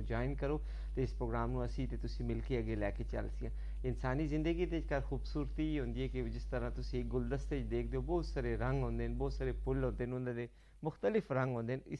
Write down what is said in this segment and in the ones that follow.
Join کرو تو اس programme ਨੂੰ ਅਸੀਂ ਤੇ ਤੁਸੀਂ ਮਿਲ ਕੇ ਅੱਗੇ ਲੈ ਕੇ ਚੱਲ ਸੀ। ਇਨਸਾਨੀ ਜ਼ਿੰਦਗੀ ਦੇ ਵਿੱਚ ਖੂਬਸੂਰਤੀ ਹੁੰਦੀ ਹੈ ਕਿ ਜਿਸ ਤਰ੍ਹਾਂ ਤੁਸੀਂ ਗੁਲਦਸਤੇ 'ਚ ਦੇਖਦੇ ਹੋ ਬਹੁਤ ਸਾਰੇ ਰੰਗ ਹੁੰਦੇ ਨੇ, ਬਹੁਤ ਸਾਰੇ ਫੁੱਲ ਹੁੰਦੇ ਨੇ, ਉਹਨਾਂ ਦੇ ਮੁxtਲਿਫ ਰੰਗ ਹੁੰਦੇ ਨੇ।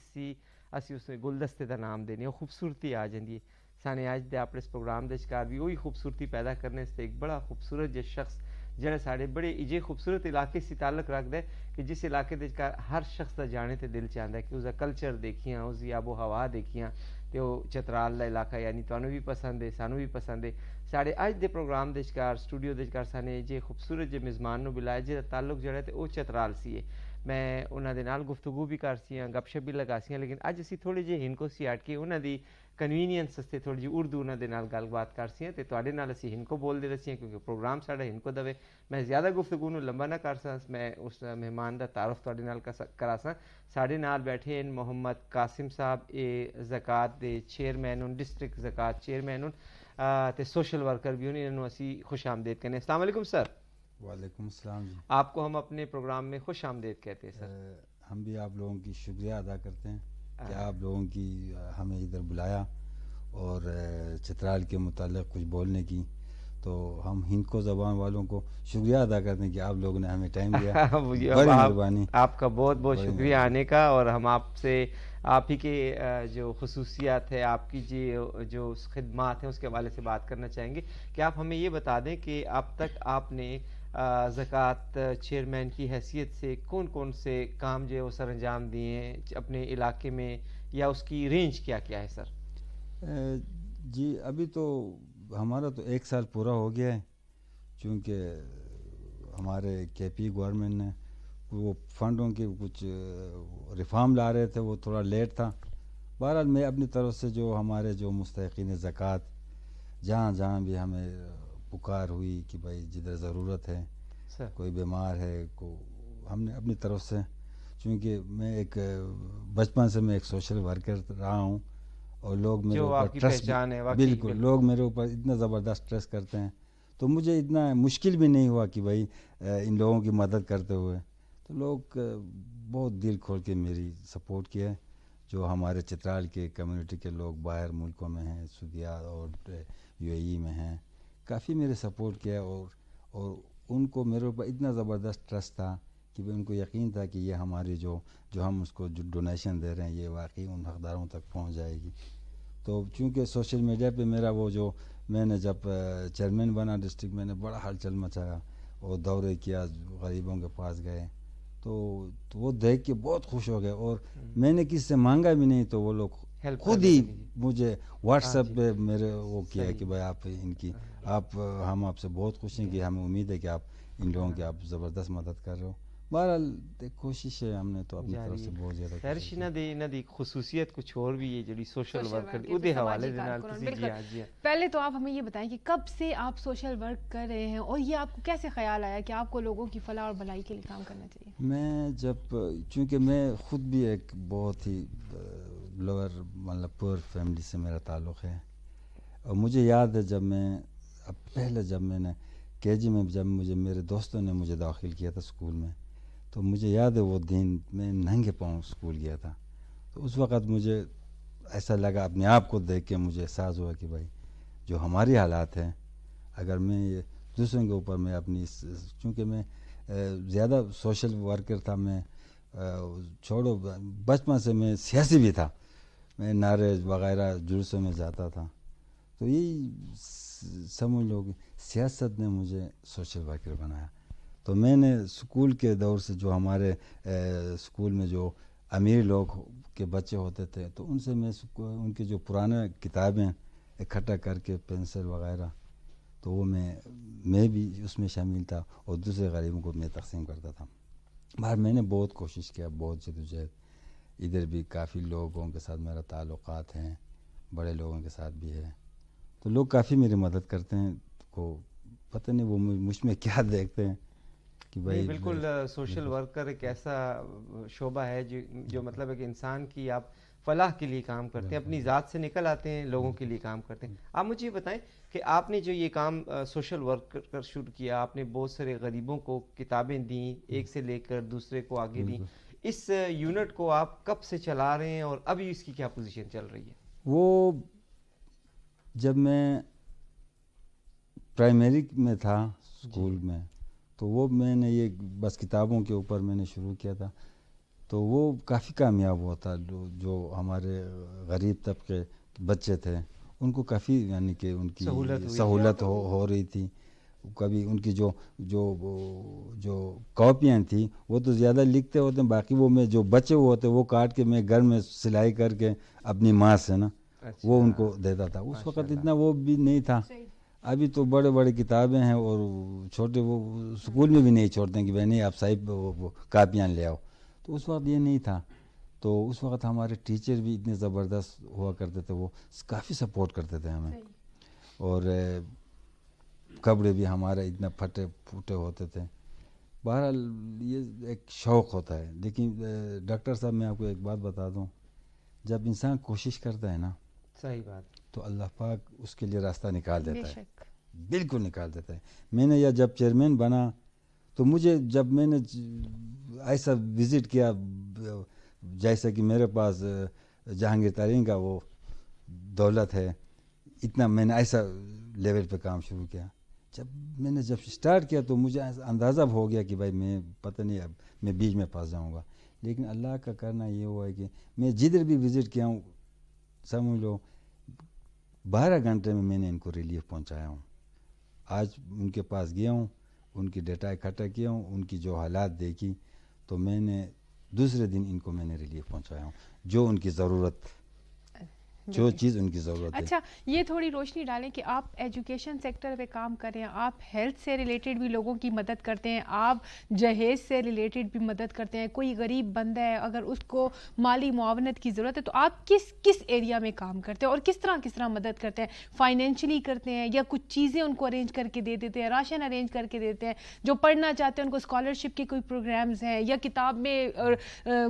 ਅਸੀਂ ਉਸ ਗੁਲਦਸਤੇ ਦਾ ਨਾਮ ਦੇਨੇ ਉਹ ਖੂਬਸੂਰਤੀ ਆ ਜਾਂਦੀ ਹੈ। سانے اج دے اپنے اس پروگرام دے وچکار بھی وہی خوبصورتی پیدا کرنے سے ایک بڑا خوبصورت جہ شخص جڑا ساڑے بڑے ایجے خوبصورت علاقے سے تعلق رکھدا ہے کہ جس علاقے دے وچکار ہر شخص دا جانے تے دل چاہندا ہے کہ اس دا کلچر دیکھیاں، اس دی آب و ہوا دیکھیاں تے وہ چترال دا علاقہ یعنی تانوں بھی پسند ہے، سانوں بھی پسند ہے۔ ساڑے اج دے پروگرام دے وچکار اسٹوڈیو دے وچکار سانے جے خوبصورت جے میزبان نو بلایا جے دا تعلق جڑا تے او چترال سی ہے۔ میں انہاں دے نال گفتگو بھی کر سی ہاں، گپ شپ بھی لگا سی ہاں، لیکن اج اسی تھوڑے جے ہن کو سی ہٹ کے انہاں دی کنوینئنس واسطے تھوڑی جی اردو انہاں دے نال گل بات کر سی ہیں تے تواڈے نال اسی ہن کو بول دے رسی ہیں کیونکہ پروگرام ساڈا ہن کو دے۔ میں زیادہ گفتگو نو لمبا نہ کر ساں، میں اس مہمان دا تعارف تواڈے نال کرا ساں۔ ساڈے نال بیٹھے ہیں محمد قاسم صاحب، اے زکوٰۃ دے چیئرمین ہن، ڈسٹرکٹ زکوٰۃ چیئرمین ہن تے سوشل ورکر بھی ہن۔ انہاں نو اسی خوش آمدید کہنے۔ السلام علیکم سر۔ وعلیکم السلام جی۔ آپ کو ہم اپنے پروگرام میں خوش آمدید کہتے ہیں سر۔ ہم بھی آپ لوگوں کی شکریہ ادا کرتے ہیں کہ آپ لوگوں کی ہمیں ادھر بلایا اور چترال کے متعلق کچھ بولنے کی، تو ہم ہندکو زبان والوں کو شکریہ ادا کرتے ہیں کہ آپ لوگوں نے ہمیں ٹائم دیا۔ بڑی مہربانی، آپ کا بہت بہت شکریہ آنے کا، اور ہم آپ سے آپ ہی کے جو خصوصیات ہے، آپ کی جو خدمات ہیں اس کے حوالے سے بات کرنا چاہیں گے کہ آپ ہمیں یہ بتا دیں کہ اب تک آپ نے زکوٰۃ چیئرمین کی حیثیت سے کون کون سے کام جو ہے وہ سر انجام دیے ہیں اپنے علاقے میں، یا اس کی رینج کیا کیا ہے سر؟ جی ابھی تو ہمارا تو 1 سال پورا ہو گیا ہے، چونکہ ہمارے کے پی گورنمنٹ نے وہ فنڈوں کے کچھ ریفارم لا رہے تھے، وہ تھوڑا لیٹ تھا۔ بہرحال میں اپنی طرف سے جو ہمارے جو مستحقین زکوٰۃ جہاں جہاں بھی ہمیں پکار ہوئی کہ بھائی جدھر ضرورت ہے، کوئی بیمار ہے، ہم نے اپنی طرف سے، چونکہ میں ایک بچپن سے میں ایک سوشل ورکر رہا ہوں اور لوگ میرے اوپر ٹرسٹ، بالکل لوگ میرے اوپر اتنا زبردست ٹرسٹ کرتے ہیں، تو مجھے اتنا مشکل بھی نہیں ہوا کہ بھائی ان لوگوں کی مدد کرتے ہوئے، تو لوگ بہت دل کھول کے میری سپورٹ کیا ہے۔ جو ہمارے چترال کے کمیونٹی کے لوگ باہر ملکوں میں ہیں، سعودیہ اور UAE میں ہیں، کافی میرے سپورٹ کیا، اور ان کو میرے اوپر اتنا زبردست ٹرسٹ تھا کہ ان کو یقین تھا کہ یہ ہماری جو ہم اس کو جو ڈونیشن دے رہے ہیں یہ واقعی ان حقداروں تک پہنچ جائے گی۔ تو چونکہ سوشل میڈیا پہ میرا وہ جو میں نے جب چیئرمین بنا ڈسٹرکٹ، میں نے بڑا ہلچل مچایا اور دورے کیا، غریبوں کے پاس گئے، تو وہ دیکھ کے بہت خوش ہو گئے، اور میں نے کسی سے مانگا بھی نہیں، تو وہ لوگ خود ہی مجھے واٹس ایپ پہ میرے وہ کیا کہ بھائی آپ ان کی ہم آپ سے بہت خوش ہیں، کہ ہمیں امید ہے کہ آپ ان لوگوں کی آپ زبردست مدد کر رہے ہو۔ بہرحال کوشش ہے، ہم نے تو اپنی طرف سے بہت زیادہ خیرش نہ دی خصوصیت کچھ اور بھی ہے جڑی سوشل ورکر دے حوالے دے نال تسی جی۔ پہلے تو آپ ہمیں یہ بتائیں کہ کب سے آپ سوشل ورک کر رہے ہیں، اور یہ آپ کو کیسے خیال آیا کہ آپ کو لوگوں کی فلاح اور بھلائی کے لیے کام کرنا چاہیے؟ میں چونکہ میں خود بھی ایک بہت ہی لوور مطلب پور فیملی سے میرا تعلق ہے، اور مجھے یاد ہے جب میں جب میں نے KG میں جب میرے دوستوں نے مجھے داخل کیا تھا اسکول میں، تو مجھے یاد ہے وہ دن میں ننگے پاؤں اسکول گیا تھا، تو اس وقت مجھے ایسا لگا، اپنے آپ کو دیکھ کے مجھے احساس ہوا کہ بھائی جو ہماری حالات ہیں، اگر میں یہ دوسروں کے اوپر میں اپنی، چونکہ میں زیادہ سوشل ورکر تھا، میں چھوڑو بچپن سے میں سیاسی بھی تھا، میں نعرے وغیرہ جلوسوں میں جاتا تھا، تو یہی سمجھ لو کہ سیاست نے مجھے سوشل ورکر بنایا۔ تو میں نے اسکول کے دور سے جو ہمارے اسکول میں جو امیر لوگ کے بچے ہوتے تھے، تو ان سے میں ان کی جو پرانے کتابیں اکٹھا کر کے پینسل وغیرہ، تو وہ میں بھی اس میں شامل تھا، اور دوسرے غریبوں کو میں تقسیم کرتا تھا۔ باہر میں نے بہت کوشش کیا، بہت جدوجہد، ادھر بھی کافی لوگوں کے ساتھ میرا تعلقات ہیں، بڑے لوگوں کے ساتھ بھی ہے، تو لوگ کافی میری مدد کرتے ہیں، کو پتہ نہیں وہ مجھ میں کیا دیکھتے ہیں کہ بھائی بالکل سوشل ورکر ایک ایسا شعبہ ہے جو مطلب ہے کہ انسان کی آپ فلاح کے لیے کام کرتے ہیں، اپنی ذات سے نکل آتے ہیں، لوگوں کے لیے کام کرتے ہیں۔ آپ مجھے یہ بتائیں کہ آپ نے جو یہ کام سوشل ورکر شروع کیا، آپ نے بہت سارے غریبوں کو کتابیں دیں، ایک سے لے کر دوسرے کو آگے دیں، اس یونٹ کو آپ کب سے چلا رہے ہیں اور ابھی اس کی کیا پوزیشن چل رہی ہے؟ وہ جب میں پرائمری میں تھا اسکول میں تو وہ میں نے یہ بس کتابوں کے اوپر میں نے شروع کیا تھا، تو وہ کافی کامیاب ہوا تھا. جو ہمارے غریب طبقے بچے تھے ان کو کافی یعنی کہ ان کی سہولت ہو رہی تھی. کبھی ان کی جو کاپیاں تھیں وہ تو زیادہ لکھتے ہوتے ہیں، باقی وہ میں جو بچے ہوتے وہ کاٹ کے میں گھر میں سلائی کر کے اپنی ماں سے نا وہ ان کو دیتا تھا. اس وقت اتنا وہ بھی نہیں تھا. ابھی تو بڑے بڑے کتابیں ہیں اور چھوٹے وہ اسکول میں بھی نہیں چھوڑتے ہیں کہ بھائی نہیں آپ صاحب وہ کاپیاں لے آؤ. تو اس وقت یہ نہیں تھا. تو اس وقت ہمارے ٹیچر بھی اتنے زبردست ہوا کرتے تھے، وہ کافی سپورٹ کرتے تھے ہمیں. اور کپڑے بھی ہمارے اتنا پھٹے پھوٹے ہوتے تھے. بہرحال یہ ایک شوق ہوتا ہے. لیکن ڈاکٹر صاحب میں آپ کو ایک بات بتا دوں، جب انسان کوشش کرتا ہے نا صحیح بات، تو اللہ پاک اس کے لیے راستہ نکال دیتا ہے، بالکل نکال دیتا ہے. میں نے یا جب چیئرمین بنا تو مجھے جب میں نے ایسا وزٹ کیا جیسا کہ میرے پاس جہانگیر ترین کا وہ دولت ہے، اتنا میں نے ایسا لیول پہ کام شروع کیا. جب اسٹارٹ کیا تو مجھے اندازہ ہو گیا کہ بھائی میں پتہ نہیں اب میں بیچ میں پھنس جاؤں گا. لیکن اللہ کا کرنا یہ ہوا ہے کہ میں جدھر بھی وزٹ کیا ہوں سمجھ لو 12 گھنٹے میں نے ان کو ریلیف پہنچایا ہوں. آج ان کے پاس گیا ہوں، ان کی ڈیٹا اکٹھا کیا ہوں، ان کی جو حالات دیکھی تو میں نے دوسرے دن ان کو میں نے ریلیف پہنچایا ہوں جو ان کی ضرورت، جو چیز ان کی ضرورت ہے. اچھا یہ تھوڑی روشنی ڈالیں کہ آپ ایجوکیشن سیکٹر پہ کام کریں، آپ ہیلتھ سے ریلیٹڈ بھی لوگوں کی مدد کرتے ہیں، آپ جہیز سے ریلیٹڈ بھی مدد کرتے ہیں. کوئی غریب بندہ ہے اگر اس کو مالی معاونت کی ضرورت ہے تو آپ کس ایریا میں کام کرتے ہیں اور کس طرح مدد کرتے ہیں؟ فائنینشلی کرتے ہیں یا کچھ چیزیں ان کو ارینج کر کے دے دیتے ہیں، راشن ارینج کر کے دیتے ہیں؟ جو پڑھنا چاہتے ہیں ان کو اسکالرشپ کے کوئی پروگرامز ہیں یا کتاب میں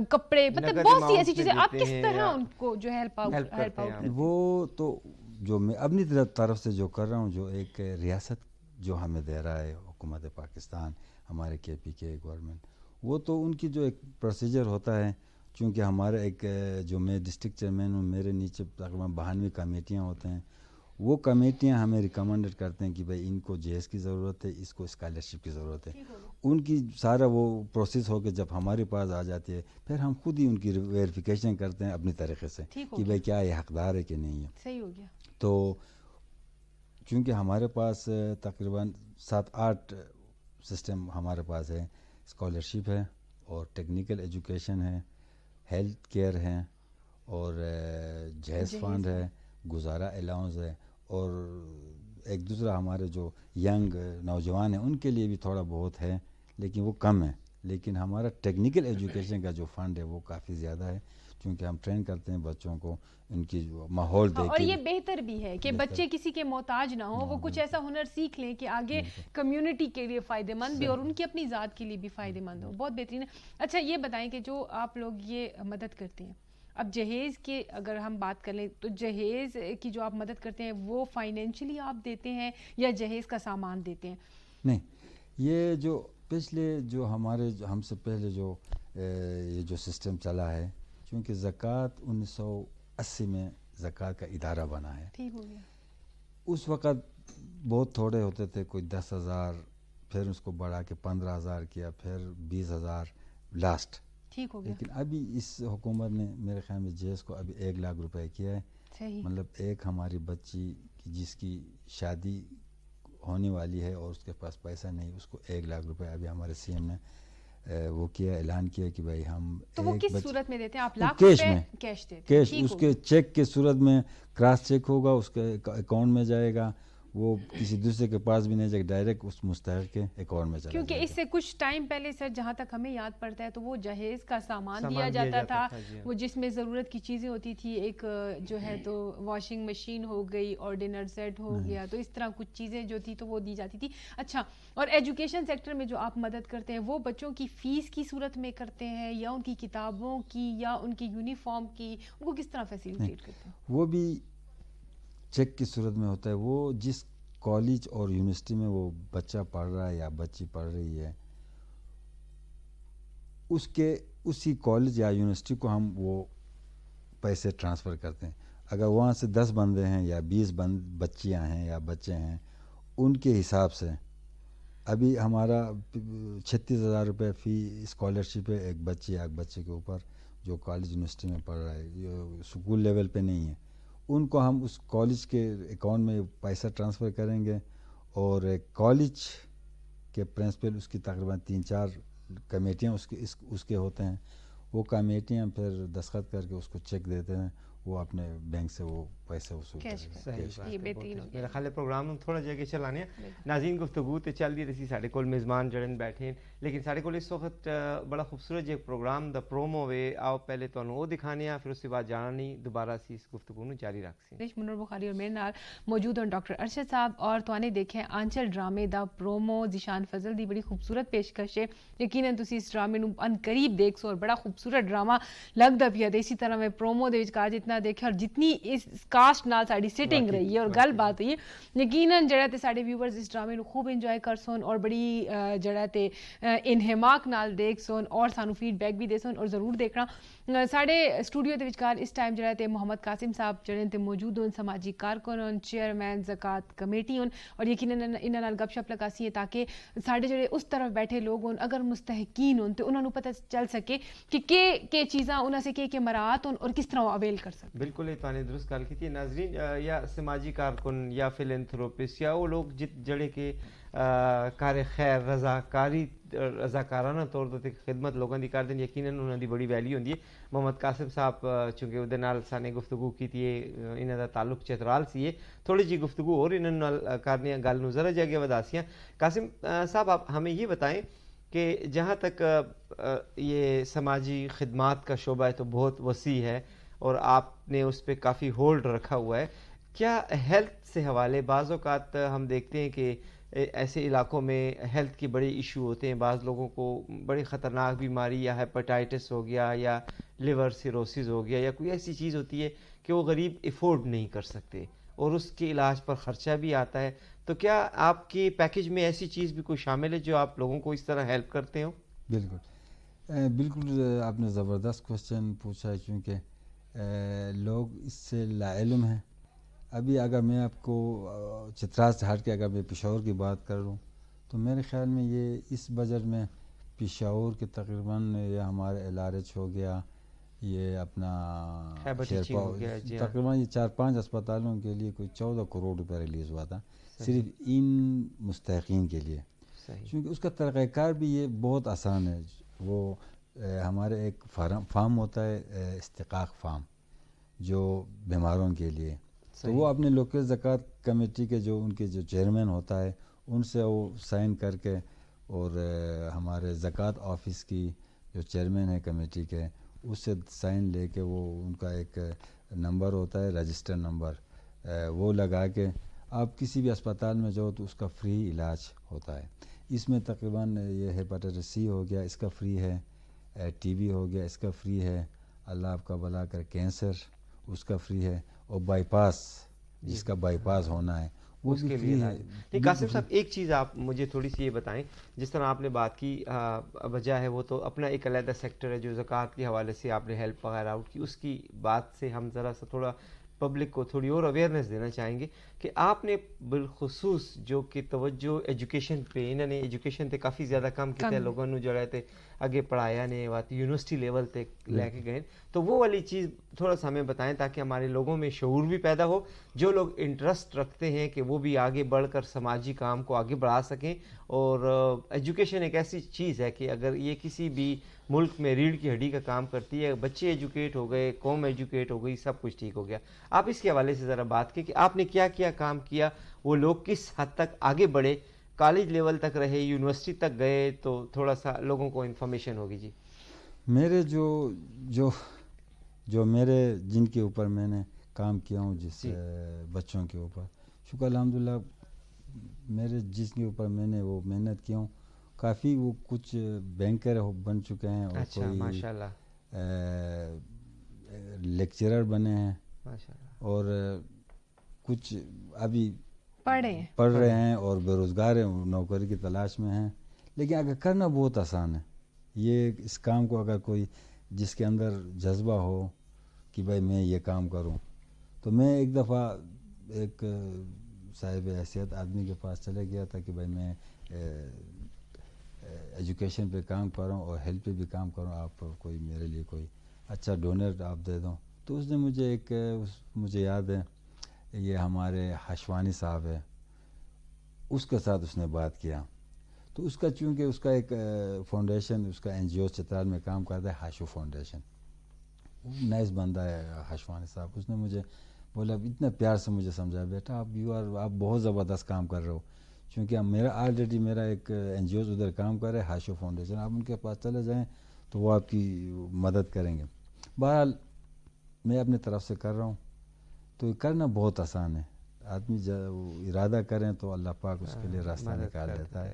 کپڑے، مطلب بہت سی ایسی چیزیں، آپ کس طرح ان کو جو ہیلپ آؤٹ؟ وہ تو جو میں اپنی طرف سے جو کر رہا ہوں، جو ایک ریاست جو ہمیں دے رہا ہے حکومت پاکستان، ہمارے کے پی کے گورنمنٹ، وہ تو ان کی جو ایک پروسیجر ہوتا ہے. چونکہ ہمارے ایک جو میں ڈسٹرکٹ چیئرمین ہوں، میرے نیچے تقریباً 92 کمیٹیاں ہوتے ہیں. وہ کمیٹیاں ہمیں ریکمنڈڈ کرتے ہیں کہ بھائی ان کو جیز کی ضرورت ہے، اس کو اسکالرشپ کی ضرورت ہے. ان کی سارا وہ پروسیس ہو کے جب ہمارے پاس آ جاتی ہے پھر ہم خود ہی ان کی ویریفیکیشن کرتے ہیں اپنی طریقے سے کہ بھائی کیا یہ حقدار ہے کہ نہیں ہے. صحیح ہو گیا. تو چونکہ ہمارے پاس تقریباً 7-8 سسٹم ہمارے پاس ہے. اسکالرشپ ہے اور ٹیکنیکل ایجوکیشن ہے، ہیلتھ کیئر ہے اور جہیز فنڈ ہے، گزارا الاؤنس ہے. اور ایک دوسرا ہمارے جو ینگ نوجوان ہیں ان کے لیے بھی تھوڑا بہت ہے لیکن وہ کم ہے. لیکن ہمارا ٹیکنیکل ایجوکیشن کا جو فنڈ ہے وہ کافی زیادہ ہے، چونکہ ہم ٹرین کرتے ہیں بچوں کو ان کی جو ماحول دیکھ کے. اور یہ بہتر بھی ہے کہ بچے کسی کے محتاج نہ ہوں، وہ کچھ ایسا ہنر سیکھ لیں کہ آگے کمیونٹی کے لیے فائدہ مند بھی اور ان کی اپنی ذات کے لیے بھی فائدہ مند ہو. بہت بہترین ہے. اچھا یہ بتائیں کہ جو آپ لوگ یہ مدد کرتے ہیں، اب جہیز کے اگر ہم بات کر لیں تو جہیز کی جو آپ مدد کرتے ہیں وہ فائنینشلی آپ دیتے ہیں یا جہیز کا سامان دیتے ہیں؟ نہیں، یہ جو پچھلے جو ہمارے ہم سے پہلے جو یہ جو سسٹم چلا ہے، چونکہ زکوٰۃ 1980 میں زکوٰۃ کا ادارہ بنا ہے. ٹھیک ہو گیا. اس وقت بہت تھوڑے ہوتے تھے، کوئی 10,000، پھر اس کو بڑھا کے 15,000 کیا، پھر 20,000 لاسٹ. ٹھیک ہو گیا. لیکن ابھی اس حکومت نے میرے خیال میں جیز کو ابھی 1 لاکھ روپے کیا ہے. صحیح. مطلب ایک ہماری بچی جس کی شادی ہونے والی ہے اور اس کے پاس پیسہ نہیں، اس کو 1 لاکھ روپے ابھی ہمارے سی ایم نے وہ کیا، اعلان کیا کہ بھائی ہم. تو وہ کس صورت میں دیتے ہیں آپ؟ لاکھ کیش روپے میں، کیش دیتے ہیں؟ کیش اس کے چیک کے صورت میں کراس چیک ہوگا، اس کے اکاؤنٹ میں جائے گا، وہ کسی دوسرے کے پاس بھی نہیں جائے گا، ڈائریکٹ اس مستحق کے اکاؤنٹ میں چلا جائے گا. کیونکہ اس سے کچھ ٹائم پہلے سر جہاں تک ہمیں یاد پڑتا ہے تو وہ جہیز کا سامان دیا جاتا تھا، وہ جس میں ضرورت کی چیزیں ہوتی تھی. ایک جو ہے تو واشنگ مشین ہو گئی اور ڈنر سیٹ ہو گیا، تو اس طرح کچھ چیزیں جو تھی تو وہ دی جاتی تھی. اچھا، اور ایجوکیشن سیکٹر میں جو آپ مدد کرتے ہیں وہ بچوں کی فیس کی صورت میں کرتے ہیں یا ان کی کتابوں کی یا ان کی یونیفارم کی، ان کو کس طرح فیسیلیٹیٹ کرتے ہیں؟ وہ بھی چیک کی صورت میں ہوتا ہے. وہ جس کالج اور یونیورسٹی میں وہ بچہ پڑھ رہا ہے یا بچی پڑھ رہی ہے، اسی کالج یا یونیورسٹی کو ہم وہ پیسے ٹرانسفر کرتے ہیں. اگر وہاں سے 10 بندے ہیں یا 20 بچیاں ہیں یا بچے ہیں، ان کے حساب سے ابھی ہمارا 36,000 روپے فی اسکالرشپ ہے ایک بچے یا ایک بچے کے اوپر جو کالج یونیورسٹی میں پڑھ رہا ہے، یہ اسکول لیول پہ نہیں ہے. ان کو ہم اس کالج کے اکاؤنٹ میں پیسہ ٹرانسفر کریں گے، اور کالج کے پرنسپل اس کی تقریباً 3-4 کمیٹیاں اس کے ہوتے ہیں. وہ کمیٹیاں پھر دستخط کر کے اس کو چیک دیتے ہیں، وہ اپنے بینک سے وہ پیسے وصول کریں گے. صحیح بات یہ ہے، بہترین ہو گیا. میرا خیال ہے پروگرام نوں تھوڑا جگہ چلانے ہیں. ناظرین گفتگو تے چل دی رہی، ساڈے کول میزبان جڑن بیٹھے ہیں، لیکن ساڈے کول اس وقت بڑا خوبصورت جے پروگرام دا پرومو وے. آؤ پہلے تانوں وہ دکھانے ہیں، پھر اس کے بعد جانا نہیں دوبارہ سی اس گفتگو نوں جاری رکھسی. منور بخاری اور میرے نال موجود ہیں ڈاکٹر ارشد صاحب، اور تو نے دیکھیں آنچل ڈرامے دا پرومو. ذیشان فضل دی بڑی خوبصورت پیشکش ہے، یقیناً تسی اس ڈرامے نوں ان قریب دیکھ سو، اور بڑا خوبصورت ڈرامہ لگدا پیا. اسی طرح میں پرومو دے وچ کار جتنا دیکھا اور جتنی اس کاسٹ نال ساڈی سٹنگ رہی ہے اور گل بات ہوئی ہے، یقیناً جڑا تے ساڈے ویورز اس ڈرامے نوں خوب انجوائے کر سن اور بڑی جڑا تے انہماک نال دیکھ سن اور سانو فیڈ بیک بھی دے سن. اور ضرور دیکھنا ساڈے اسٹوڈیو دے وچکار اس ٹائم جڑا تے محمد قاسم صاحب جڑے تے موجود ہون، سماجی کارکن ہون، چیئرمین زکوٰۃ کمیٹی ہون، اور یقیناً انہاں نال گپ شپ لگاسی ہے تاکہ ساڈے جڑے اس طرف بیٹھے لوگ ہون اگر مستحقین ہون تے انہاں نوں پتہ چل سکے کہ چیزاں انہاں سے کہ مراعات ہون اور کس طرح وہ اویل کر سکتے. بالکل تو نے درست گل کی. ناظرین یا سماجی کارکن یا فلینتھروپسٹ یا وہ لوگ جڑے کہ کار خیر رضاکارانہ طور تے خدمت لوگوں دی کردے، یقیناً انہاں دی بڑی ویلیو ہوندی ہے. محمد قاسم صاحب چونکہ اودے نال سانے گفتگو کیتی ہے، انہاں دا تعلق چترال سی ہے، تھوڑی جی گفتگو اور انہاں نال کرنی گل نوں ذرا جگہ وداسیاں. قاسم صاحب آپ ہمیں یہ بتائیں کہ جہاں تک یہ سماجی خدمات کا شعبہ ہے تو بہت وسیع ہے اور آپ نے اس پہ کافی ہولڈ رکھا ہوا ہے. کیا ہیلتھ سے حوالے بعض اوقات ہم دیکھتے ہیں کہ ایسے علاقوں میں ہیلتھ کی بڑے ایشو ہوتے ہیں، بعض لوگوں کو بڑی خطرناک بیماری یا ہیپاٹائٹس ہو گیا یا لیور سیروسز ہو گیا یا کوئی ایسی چیز ہوتی ہے کہ وہ غریب افورڈ نہیں کر سکتے اور اس کے علاج پر خرچہ بھی آتا ہے. تو کیا آپ کے پیکیج میں ایسی چیز بھی کوئی شامل ہے جو آپ لوگوں کو اس طرح ہیلپ کرتے ہو؟ بالکل آپ نے زبردست کوشچن پوچھا ہے، چونکہ لوگ اس سے لا علم ہیں. ابھی اگر میں آپ کو چترال سے ہٹ کے اگر میں پشاور کی بات کر لوں تو میرے خیال میں یہ اس بجٹ میں پشاور کے تقریباً یہ ہمارے LRH ہو گیا، یہ اپنا تقریباً یہ 4-5 اسپتالوں کے لیے کوئی 14 کروڑ روپے ریلیز ہوا تھا صرف ان مستحقین کے لیے. کیونکہ اس کا طریقہ کار بھی یہ بہت آسان ہے. وہ ہمارے ایک فارم ہوتا ہے استحقاق فارم جو بیماروں کے لیے، تو وہ اپنے لوکل زکوٰۃ کمیٹی کے جو ان کے جو چیئرمین ہوتا ہے ان سے وہ سائن کر کے، اور ہمارے زکوٰۃ آفس کی جو چیئرمین ہے کمیٹی کے اس سے سائن لے کے، وہ ان کا ایک نمبر ہوتا ہے رجسٹر نمبر، وہ لگا کے آپ کسی بھی اسپتال میں جاؤ تو اس کا فری علاج ہوتا ہے. اس میں تقریباً یہ ہیپاٹائٹس سی ہو گیا اس کا فری ہے، TB ہو گیا اس کا فری ہے، اللہ آپ کا بھلا کر کینسر اس کا فری ہے، اور بائی پاس جس کا بائی پاس ہونا ہے وہ اس کے فری لیے ہے. نہیں قاسم صاحب ایک چیز آپ مجھے تھوڑی سی یہ بتائیں، جس طرح آپ نے بات کی وجہ ہے وہ تو اپنا ایک علیحدہ سیکٹر ہے جو زکوٰۃ کے حوالے سے آپ نے ہیلپ وغیرہ آؤٹ کی، اس کی بات سے ہم ذرا سا تھوڑا پبلک کو تھوڑی اور اویئرنیس دینا چاہیں گے کہ آپ نے بالخصوص جو کہ توجہ ایجوکیشن پہ، انہوں نے ایجوکیشن تے کافی زیادہ کم کیا ہے، لوگوں نے جڑا تے اگے پڑھایا نے واتی یونیورسٹی لیول تے لے کے گئے، تو وہ والی چیز تھوڑا سا ہمیں بتائیں تاکہ ہمارے لوگوں میں شعور بھی پیدا ہو، جو لوگ انٹرسٹ رکھتے ہیں کہ وہ بھی آگے بڑھ کر سماجی کام کو آگے بڑھا سکیں. اور ایجوکیشن ایک ایسی چیز ہے کہ اگر یہ کسی بھی ملک میں ریڑھ کی ہڈی کا کام کرتی ہے، بچے ایجوکیٹ ہو گئے، قوم ایجوکیٹ ہو گئی، سب کچھ ٹھیک ہو گیا. آپ اس کے حوالے سے ذرا بات کی کہ آپ نے کیا کیا کام کیا، وہ لوگ کس حد تک آگے بڑھے، کالج لیول تک رہے، یونیورسٹی تک گئے، تو تھوڑا سا لوگوں کو انفارمیشن ہوگی. جی میرے جو میرے جن کے اوپر میں نے کام کیا ہوں، جس بچوں کے اوپر، شکر الحمدللہ میرے جس کے اوپر میں نے وہ محنت کیا ہوں، کافی وہ کچھ بینکر بن چکے ہیں اور کوئی لیکچرر بنے ہیں اور کچھ ابھی پڑھ رہے ہیں اور بے روزگار ہیں، نوکری کی تلاش میں ہیں. لیکن اگر کرنا بہت آسان ہے یہ اس کام کو، اگر کوئی جس کے اندر جذبہ ہو کہ بھائی میں یہ کام کروں تو میں ایک دفعہ ایک صاحب حیثیت آدمی کے پاس چلے گیا تھا کہ بھائی میں ایجوکیشن پہ کام کر رہا ہوں اور ہیلتھ پہ بھی کام کر رہا ہوں، آپ کوئی میرے لیے کوئی اچھا ڈونر آپ دے دو. تو اس نے مجھے مجھے یاد ہے یہ ہمارے حشوانی صاحب ہے، اس کے ساتھ اس نے بات کیا. تو اس کا چونکہ اس کا ایک فاؤنڈیشن، اس کا این جی او چترال میں کام کرتا ہے، ہاشو فاؤنڈیشن. نائس بندہ ہے حشوانی صاحب. اس نے مجھے بولا، اتنا پیار سے مجھے سمجھا، بیٹا آپ بہت زبردست کام کر رہے ہو، چونکہ آلریڈی میرا ایک این جی اوز ادھر کام کر رہے ہیں، ہاشو فاؤنڈیشن، آپ ان کے پاس چلے جائیں تو وہ آپ کی مدد کریں گے. بہرحال میں اپنی طرف سے کر رہا ہوں. تو یہ کرنا بہت آسان ہے، آدمی ارادہ کریں تو اللہ پاک اس کے لیے راستہ نکال دیتا ہے.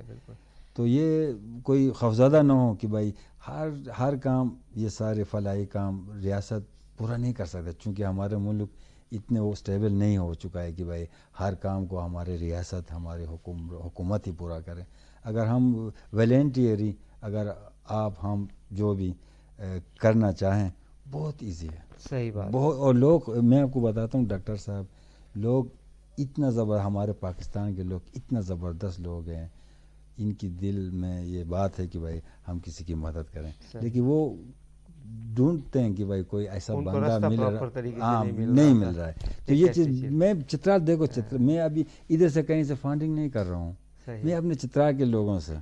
تو یہ کوئی خوفزدہ نہ ہو کہ بھائی ہر کام، یہ سارے فلاحی کام ریاست پورا نہیں کر سکتا، چونکہ ہمارے ملک اتنے وہ اسٹیبل نہیں ہو چکا ہے کہ بھائی ہر کام کو ہمارے ریاست، ہمارے حکومت ہی پورا کریں. اگر ہم والنٹیری، اگر ہم جو بھی کرنا چاہیں، بہت ایزی ہے. صحیح بات. بہت. اور لوگ، میں آپ کو بتاتا ہوں ڈاکٹر صاحب، لوگ اتنا ہمارے پاکستان کے لوگ اتنا زبردست لوگ ہیں، ان کی دل میں یہ بات ہے کہ بھائی ہم کسی کی مدد کریں، لیکن وہ ڈھونڈتے ہیں کہ بھائی کوئی ایسا بندہ نہیں مل رہا ہے. تو یہ چیز میں چترال، دیکھو میں ابھی ادھر سے کہیں سے فنڈنگ نہیں کر رہا ہوں، میں اپنے چترال کے لوگوں سے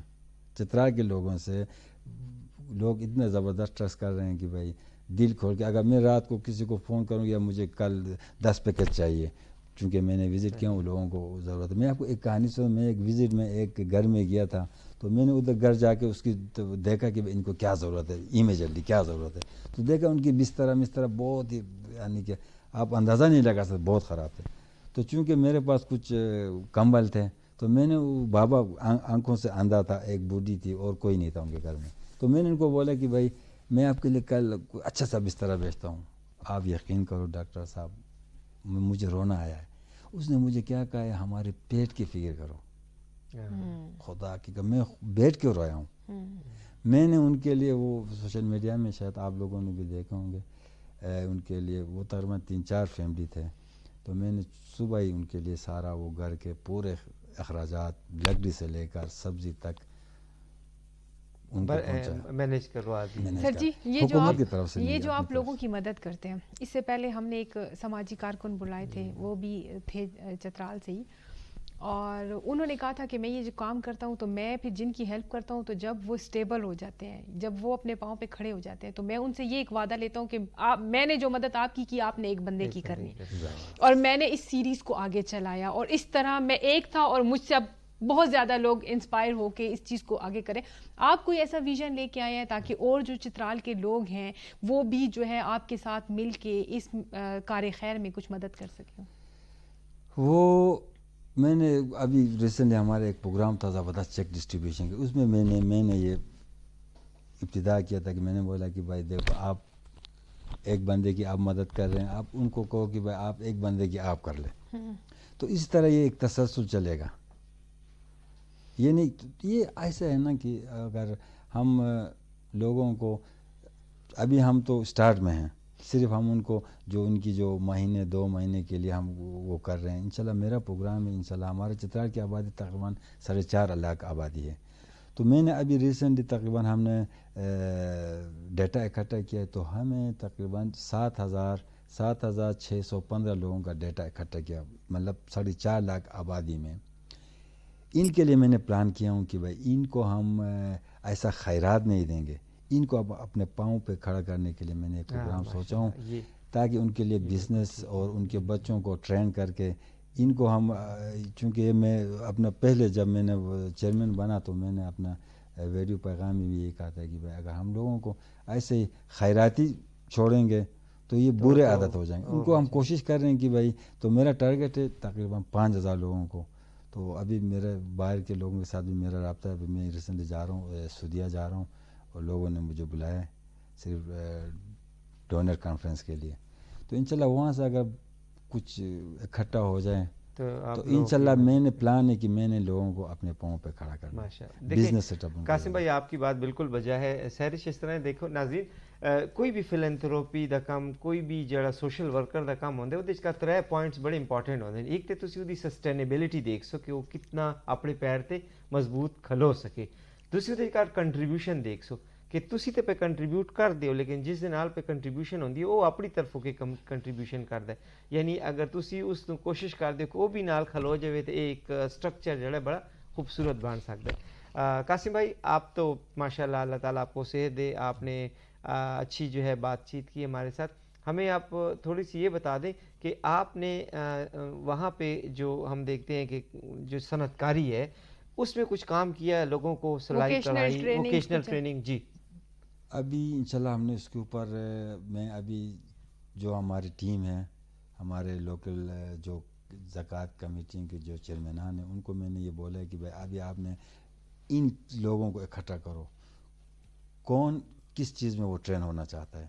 لوگ اتنے زبردست ٹرسٹ کر رہے ہیں کہ بھائی دل کھول کے، اگر میں رات کو کسی کو فون کروں یا مجھے کل 10 پیکٹ چاہیے، چونکہ میں نے وزٹ کیا ہوں، لوگوں کو ضرورت ہے. میں آپ کو ایک کہانی سنوں. میں ایک وزٹ میں ایک گھر میں گیا تھا، تو میں نے ادھر گھر جا کے اس کی دیکھا کہ ان کو کیا ضرورت ہے، ایمیجنٹلی کیا ضرورت ہے. تو دیکھا ان کی بستر بہت ہی، یعنی کہ آپ اندازہ نہیں لگا سکتے، بہت خراب تھے. تو چونکہ میرے پاس کچھ کمبل تھے، تو میں نے بابا آنکھوں سے اندھا تھا، ایک بوڑھی تھی اور کوئی نہیں تھا ان کے گھر میں. تو میں نے ان کو بولا کہ بھائی میں آپ کے لیے کل اچھا سا بستر بھیجتا ہوں. آپ یقین کرو ڈاکٹر صاحب، مجھے رونا آیا ہے. اس نے مجھے کیا کہا ہے، ہمارے پیٹ کی فکر کرو. خدا کی، میں بیٹھ کے رویا ہوں. میں نے ان کے لیے، وہ سوشل میڈیا میں شاید آپ لوگوں نے بھی دیکھے ہوں گے، ان کے لیے وہ تقریباً 3-4 فیملی تھے. تو میں نے صبح ہی ان کے لیے سارا وہ گھر کے پورے اخراجات، لکڑی سے لے کر سبزی تک ان کو مینیج کروا دی. سر جی، یہ جو آپ لوگوں کی مدد کرتے ہیں، اس سے پہلے ہم نے ایک سماجی کارکن بلائے تھے، وہ بھی تھے چترال سے ہی، اور انہوں نے کہا تھا کہ میں یہ جو کام کرتا ہوں، تو میں پھر جن کی ہیلپ کرتا ہوں، تو جب وہ اسٹیبل ہو جاتے ہیں، جب وہ اپنے پاؤں پہ کھڑے ہو جاتے ہیں، تو میں ان سے یہ ایک وعدہ لیتا ہوں کہ میں نے جو مدد آپ کی آپ نے ایک بندے کی کرنی. اور میں نے اس سیریز کو آگے چلایا، اور اس طرح میں ایک تھا اور مجھ سے اب بہت زیادہ لوگ انسپائر ہو کے اس چیز کو آگے کریں. آپ کوئی ایسا ویژن لے کے آئے ہیں تاکہ اور جو چترال کے لوگ ہیں وہ بھی جو ہے آپ کے ساتھ مل کے اس کار خیر میں کچھ مدد کر سکیں؟ وہ میں نے ابھی ریسنٹلی ہمارا ایک پروگرام تھا زبردست چیک ڈسٹریبیوشن کا، اس میں میں نے یہ ابتدا کیا تھا کہ میں نے بولا کہ بھائی دیکھو، آپ ایک بندے کی آپ مدد کر رہے ہیں، آپ ان کو کہو کہ بھائی آپ ایک بندے کی آپ کر لیں. تو اس طرح یہ ایک تسلسل چلے گا. یہ نہیں، یہ ایسا ہے نا کہ اگر ہم لوگوں کو، ابھی ہم تو اسٹارٹ میں ہیں، صرف ہم ان کو جو ان کی جو مہینے 2 مہینے کے لیے ہم وہ کر رہے ہیں. انشاءاللہ میرا پروگرام ہے، انشاءاللہ ہمارے چترال کی آبادی تقریباً 4.5 لاکھ آبادی ہے. تو میں نے ابھی ریسنٹلی تقریباً ہم نے ڈیٹا اکٹھا کیا، تو ہمیں تقریباً 7,615 لوگوں کا ڈیٹا اکٹھا کیا، مطلب 4.5 لاکھ آبادی میں. ان کے لیے میں نے پلان کیا ہوں کہ بھائی ان کو ہم ایسا خیرات نہیں دیں گے، ان کو اب اپنے پاؤں پہ کھڑا کرنے کے لیے میں نے ایک پروگرام سوچا ہوں، تاکہ ان کے لیے بزنس اور ان کے بچوں کو ٹرین کر کے ان کو ہم، چونکہ میں اپنا پہلے جب میں نے چیئرمین بنا تو میں نے اپنا ویڈیو پیغام میں بھی یہی کہا تھا کہ بھائی اگر ہم لوگوں کو ایسے ہی خیراتی چھوڑیں گے تو یہ برے عادت ہو جائیں گے. ان کو ہم کوشش کر رہے ہیں کہ بھائی، تو میرا ٹارگیٹ ہے تقریباً 5,000 لوگوں کو. تو ابھی میرے باہر کے لوگوں کے ساتھ بھی میرا رابطہ ہے. ابھی میں ریسنٹلی جا رہا ہوں، سعودیہ جا رہا ہوں، اور لوگوں نے مجھے بلایا ہے صرف ڈونر کانفرنس کے لیے. تو انشاءاللہ وہاں سے اگر کچھ اکٹھا ہو جائے تو انشاءاللہ میں نے پلان ہے کہ میں نے لوگوں کو اپنے پاؤں پہ کھڑا کرنا ماشاءاللہ. Business set up. قاسم بھائی آپ کی بات بالکل بجا ہے. سہرش اس طرح دیکھو ناظرین, کوئی بھی فلانتھروپی دا کام, کوئی بھی جڑا سوشل ورکر دا کام ہوندے ਉਹਦੇ ਚ 3 ਪੁਆਇੰਟਸ ਬੜੇ ਇੰਪੋਰਟੈਂਟ ਹੁੰਦੇ ਨੇ. ਇੱਕ ਤੇ ਤੁਸੀਂ ਉਹਦੀ ਸਸਟੇਨੇਬਿਲਿਟੀ ਦੇਖ ਸੋ ਕਿ ਉਹ ਕਿੰਨਾ ਆਪਣੇ ਪੈਰ ਤੇ ਮਜ਼ਬੂਤ ਖਲੋ ਸਕੇ. ਤੁਸੀਂ ਉਹਦੇ ਚ ਕੰਟਰੀਬਿਊਸ਼ਨ ਦੇਖ ਸੋ ਕਿ ਤੁਸੀਂ ਤੇ ਪੇ ਕੰਟਰੀਬਿਊਟ ਕਰਦੇ ਹੋ, ਲੇਕਿਨ ਜਿਸ ਦੇ ਨਾਲ ਪੇ ਕੰਟਰੀਬਿਊਸ਼ਨ ਹੁੰਦੀ ਹੈ ਉਹ ਆਪਣੀ ਤਰਫੋਂ ਕੇ ਕੰਟਰੀਬਿਊਸ਼ਨ ਕਰਦਾ. ਯਾਨੀ ਅਗਰ ਤੁਸੀਂ ਉਸ ਨੂੰ ਕੋਸ਼ਿਸ਼ ਕਰਦੇ ਹੋ ਕਿ ਉਹ ਵੀ ਨਾਲ ਖਲੋ ਜਾਵੇ ਤੇ ਇਹ ਇੱਕ ਸਟਰਕਚਰ ਜਿਹੜਾ ਬੜਾ خوبصورت بن سکتا ہے. قاسم بھائی آپ تو ماشاءاللہ اللہ تعالیٰ آپ کو صحت دے, آپ نے اچھی جو ہے بات چیت کی ہمارے ساتھ. ہمیں آپ تھوڑی سی یہ بتا دیں کہ آپ نے وہاں پہ جو ہم دیکھتے ہیں کہ جو صنعت کاری ہے اس میں کچھ کام کیا ہے, لوگوں کو سلائی کڑھائی ووکیشنل ٹریننگ. جی ابھی انشاءاللہ ہم نے اس کے اوپر میں ابھی جو ہماری ٹیم ہے, ہمارے لوکل جو زکوٰۃ کمیٹی کے جو چیئرمینان ہیں ان کو میں نے یہ بولا ہے کہ بھائی ابھی آپ نے ان لوگوں کو اکٹھا کرو, کون کس چیز میں وہ ٹرین ہونا چاہتا ہے.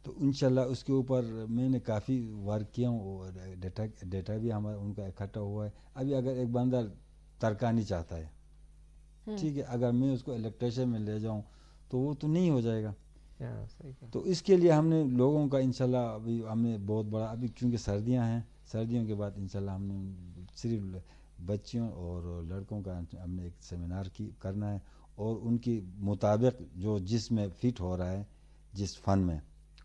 تو انشاءاللہ اس کے اوپر میں نے کافی ورک کیا ہوں اور ڈیٹا بھی ہمارا ان کا اکٹھا ہوا ہے. ابھی اگر ایک بندہ ترکانی چاہتا ہے, ٹھیک ہے, اگر میں اس کو الیکٹریشین میں لے جاؤں تو وہ تو نہیں ہو جائے گا. تو اس کے لیے ہم نے لوگوں کا انشاءاللہ ابھی ہم نے بہت بڑا, ابھی چونکہ سردیاں ہیں, سردیوں کے بعد انشاءاللہ ہم نے صرف بچیوں اور لڑکوں کا ہم نے ایک سیمینار کرنا ہے اور ان کی مطابق جو جس میں فٹ ہو رہا ہے جس فن میں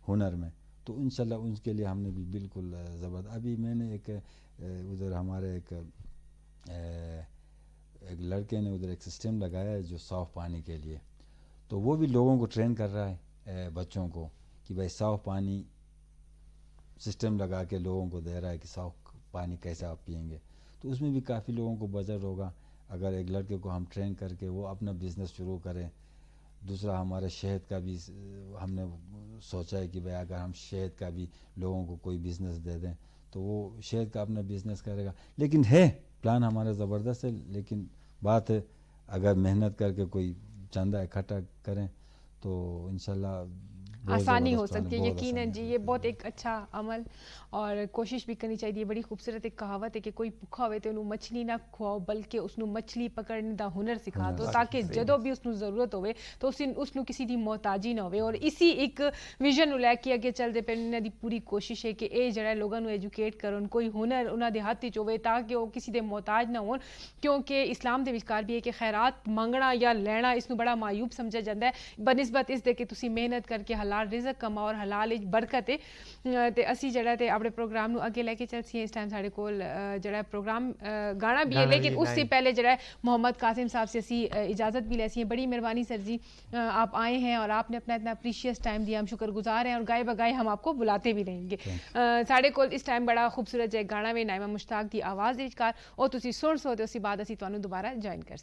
ہنر میں, تو انشاءاللہ ان کے لیے ہم نے بھی بالکل زبردست. ابھی میں نے ایک ادھر ہمارے ایک لڑکے نے ادھر ایک سسٹم لگایا ہے جو صاف پانی کے لیے, تو وہ بھی لوگوں کو ٹرین کر رہا ہے بچوں کو کہ بھائی صاف پانی سسٹم لگا کے لوگوں کو دے رہا ہے کہ صاف پانی کیسے آپ پئیں گے. تو اس میں بھی کافی لوگوں کو بجٹ ہوگا اگر ایک لڑکے کو ہم ٹرین کر کے وہ اپنا بزنس شروع کریں. دوسرا ہمارے شہد کا بھی ہم نے سوچا ہے کہ بھائی اگر ہم شہد کا بھی لوگوں کو کوئی بزنس دے دیں تو وہ شہد کا اپنا بزنس کرے گا. لیکن ہے پلان ہمارا زبردست ہے, لیکن بات ہے اگر محنت کر کے کوئی چندہ اکٹھا کریں تو انشاءاللہ آسانی ہو سکتی ہے. یقیناً جی یہ بہت ایک اچھا عمل اور کوشش بھی کرنی چاہیے. بڑی خوبصورت ایک کہاوت ہے کہ کوئی بھکھا ہوئے تو انہوں مچھلی نہ کھواؤ بلکہ اس نوں مچھلی پکڑنے دا ہنر سکھا دو تاکہ جدوں بھی اس نوں ضرورت ہوئے تو اس نوں کسی دی محتاجی نہ ہوئے. اور اسی ایک ویژن نوں لے کے اگے چلدے پے انہاں دی پوری کوشش ہے کہ اے جڑا لوگاں نوں ایجوکیٹ کرن, کوئی ہنر انہاں دے ہاتھ وچ ہوئے تاکہ وہ کسی دے محتاج نہ ہون. کیونکہ اسلام دے وچکار بھی ہے کہ خیرات منگنا یا لینا اس نوں بڑا معیوب سمجھا جاتا ہے بنسبت اس دے کہ تسی محنت کر کے حلال رزق کماؤ اور حلال برکت ہے. تے اسی جڑا تے اپنے پروگرام نو اگے لے کے چل سی. اس ٹائم ساڈے کول جڑا پروگرام گانا بھی ہے, لیکن اس سے پہلے جڑا محمد قاسم صاحب سے اسی اجازت بھی لے سی. بڑی مہربانی سر جی, آپ آئے ہیں اور آپ نے اپنا اتنا پریشیس ٹائم دیا, ہم شکر گزار ہیں اور گائے بگائے ہم آپ کو بلاتے بھی رہیں گے. ساڈے کول اس ٹائم بڑا خوبصورت جے گانا وے نائمہ مشتاق دی آواز وچ کار او تسی سن سو تے اسی بعد اسی تانوں دوبارہ جوائن کر